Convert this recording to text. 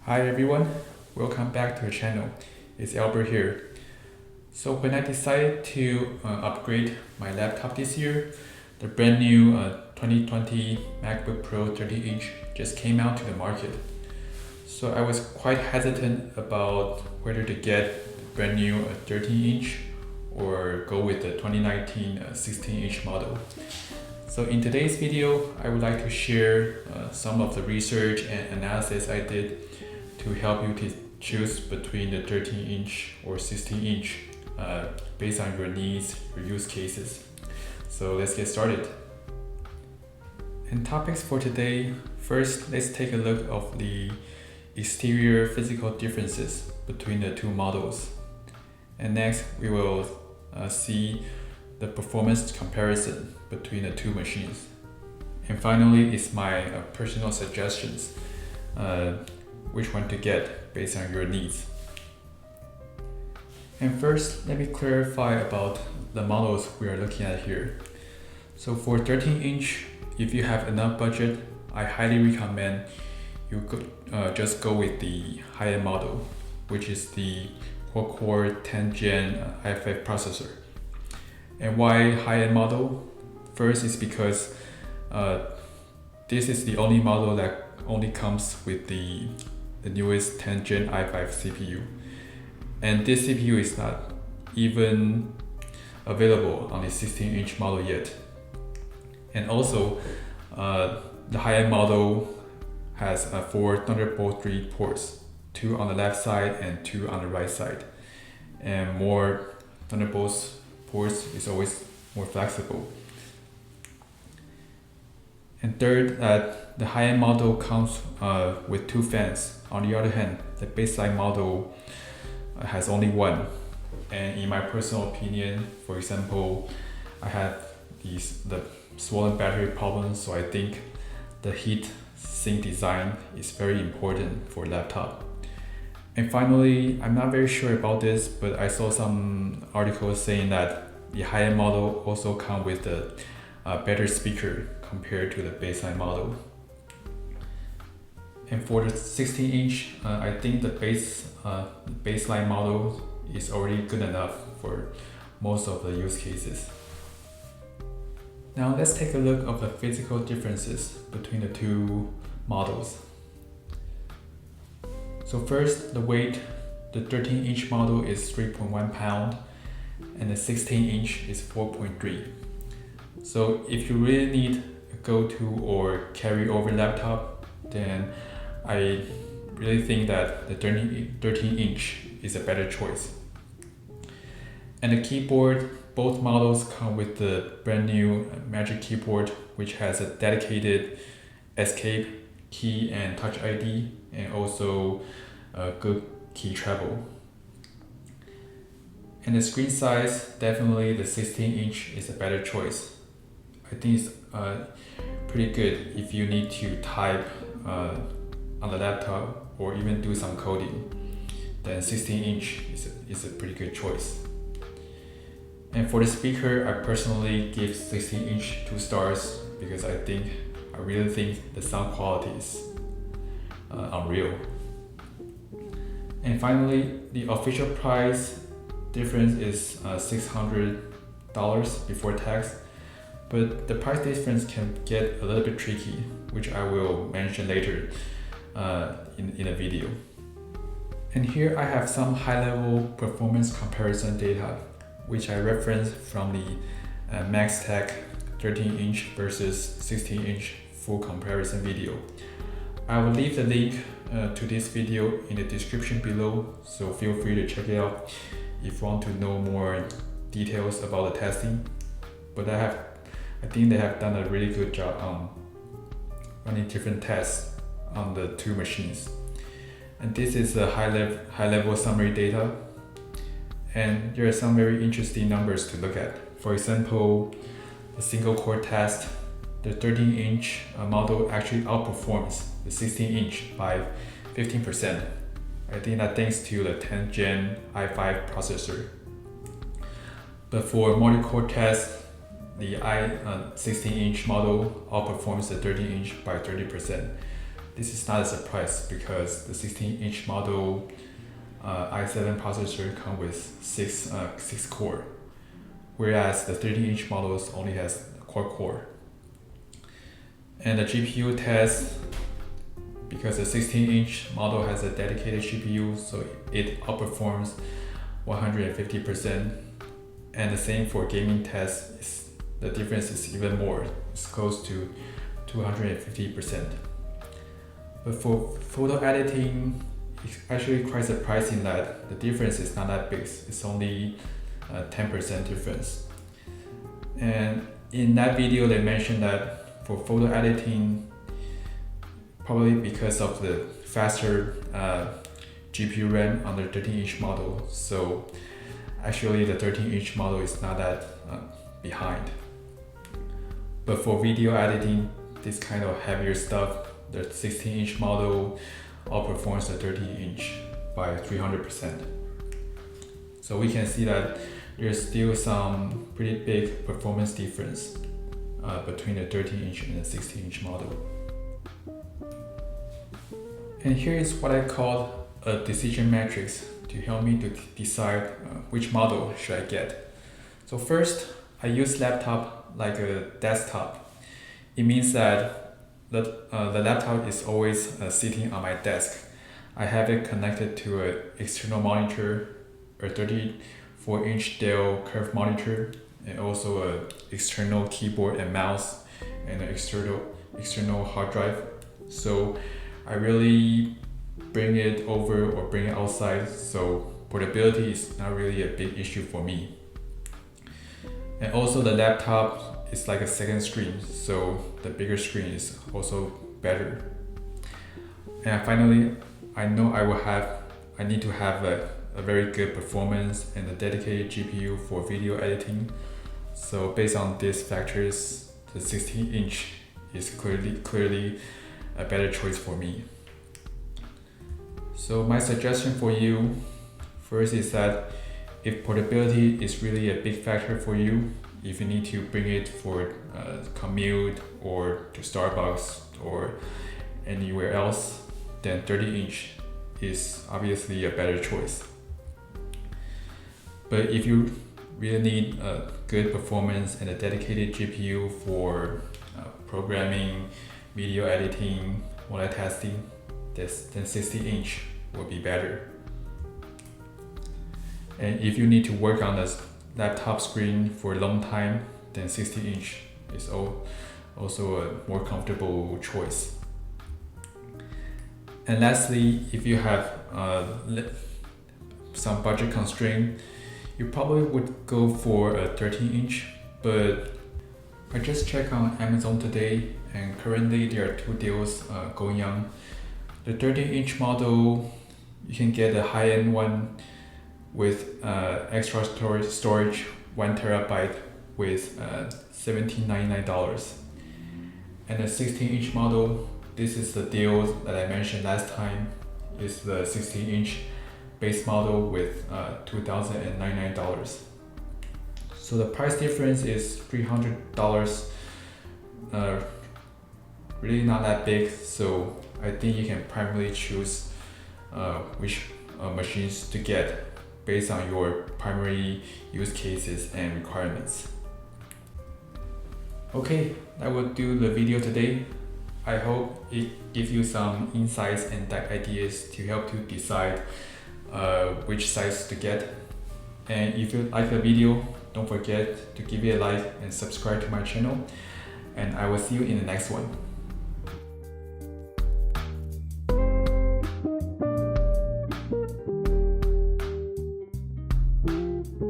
Hi everyone, welcome back to the channel. It's Albert here. So when I decided to upgrade my laptop this year, the brand new 2020 MacBook Pro 30-inch just came out to the market. So I was quite hesitant about whether to get the brand new 13-inch or go with the 2019 16-inch model. So in today's video, I would like to share some of the research and analysis I did to help you to choose between the 13-inch or 16-inch based on your needs, your use cases. So let's get started. And topics for today, first let's take a look of the exterior physical differences between the two models. And next we will see the performance comparison between the two machines. And finally is my personal suggestions, which one to get based on your needs. And first, let me clarify about the models we are looking at here. So for 13-inch, if you have enough budget, I highly recommend you could just go with the high-end model, which is the quad-core 10th gen i5 processor. And why high-end model? First is because this is the only model that only comes with the newest 10th gen i5 CPU. And this CPU is not even available on the 16-inch model yet. And also, the high-end model has 4 Thunderbolt 3 ports, 2 on the left side and 2 on the right side. And more Thunderbolt ports is always more flexible. And third, the high-end model comes with 2 fans. On the other hand, the baseline model has only one. And in my personal opinion, for example, I have the swollen battery problem, so I think the heat sink design is very important for laptop. And finally, I'm not very sure about this, but I saw some articles saying that the high-end model also comes with a better speaker compared to the baseline model. And for the 16-inch, I think the baseline model is already good enough for most of the use cases. Now let's take a look at the physical differences between the two models. So first, the weight. The 13-inch model is 3.1 pound and the 16-inch is 4.3. So if you really need a go-to or carry-over laptop, then I really think that the 13-inch is a better choice. And the keyboard, both models come with the brand new Magic Keyboard, which has a dedicated escape key and touch ID, and also a good key travel. And the screen size, definitely the 16-inch is a better choice. I think it's pretty good if you need to type on the laptop or even do some coding. Then 16-inch is a pretty good choice. And for the speaker, I personally give 16-inch 2 stars because I really think the sound quality is unreal. And finally, the official price difference is $600 before tax, but the price difference can get a little bit tricky, which I will mention later in a video. And here I have some high-level performance comparison data, which I referenced from the MaxTech 13-inch versus 16-inch full comparison video. I will leave the link to this video in the description below, so feel free to check it out if you want to know more details about the testing. But I think they have done a really good job on running different tests on the two machines. And this is a high-level summary data. And there are some very interesting numbers to look at. For example, the single core test, the 13-inch model actually outperforms the 16-inch by 15%. I think that thanks to the 10th gen i5 processor. But for multi-core test, the 16-inch model outperforms the 13-inch by 30%. this is not a surprise because the 16-inch model i7 processor comes with six core, whereas the 13-inch models only has quad core. And the GPU test, because the 16-inch model has a dedicated GPU, so it outperforms 150%. And the same for gaming test, the difference is even more. It's close to 250%. But for photo editing, it's actually quite surprising that the difference is not that big. It's only 10% difference. And in that video, they mentioned that for photo editing, probably because of the faster GPU RAM on the 13-inch model, so actually the 13-inch model is not that behind. But for video editing, this kind of heavier stuff, the 16-inch model outperforms the 13-inch by 300%. So we can see that there's still some pretty big performance difference between the 13-inch and the 16-inch model. And here is what I call a decision matrix to help me to decide which model should I get. So first, I use laptop like a desktop. It means that the laptop is always sitting on my desk. I have it connected to an external monitor, a 34-inch Dell curved monitor, and also an external keyboard and mouse, and an external hard drive. So I really bring it over or bring it outside, so portability is not really a big issue for me. And also the laptop is like a second screen, so the bigger screen is also better. And finally, I know I need to have a very good performance and a dedicated GPU for video editing. So based on these factors, the 16-inch is clearly a better choice for me. So my suggestion for you first is that if portability is really a big factor for you, if you need to bring it for commute or to Starbucks or anywhere else, then 30-inch is obviously a better choice. But if you really need a good performance and a dedicated GPU for programming, video editing, multitasking, then 60-inch will be better. And if you need to work on the laptop screen for a long time, then 60-inch is also a more comfortable choice. And lastly, if you have some budget constraint, you probably would go for a 13-inch, but I just checked on Amazon today, and currently there are two deals going on. The 13-inch model, you can get a high-end one with extra storage 1 terabyte with $17.99. And the 16-inch model, this is the deal that I mentioned last time, is the 16-inch base model with $2,099. So the price difference is $300, really not that big, so I think you can primarily choose which machines to get based on your primary use cases and requirements. Okay, that will do the video today. I hope it gives you some insights and ideas to help you decide which size to get. And if you like the video, don't forget to give it a like and subscribe to my channel. And I will see you in the next one.